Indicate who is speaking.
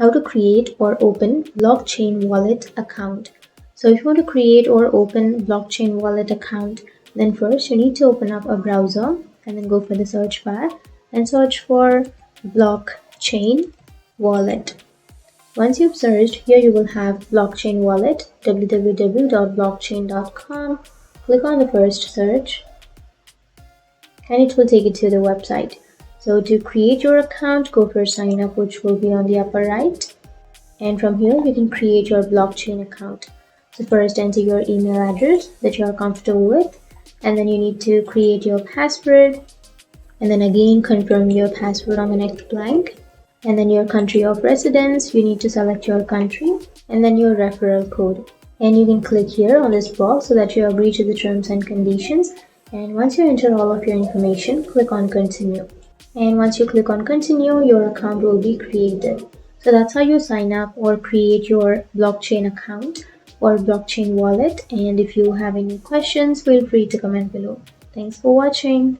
Speaker 1: how to create or open blockchain wallet account. So if you want to create or open blockchain wallet account, then first you need to open up a browser and then go for the search bar and search for blockchain wallet. Once you've searched, here you will have blockchain wallet, www.blockchain.com. Click on the first search and it will take you to the website. So to create your account, go for sign up, which will be on the upper right. And from here, you can create your blockchain account. So first enter your email address that you are comfortable with. And then you need to create your password. And then again, confirm your password on the next blank. And then your country of residence, you need to select your country. And then your referral code. And you can click here on this box so that you agree to the terms and conditions. And once you enter all of your information, click on continue. And once you click on continue, your account will be created. So that's how you sign up or create your blockchain account or blockchain wallet. And if you have any questions, feel free to comment below. Thanks for watching.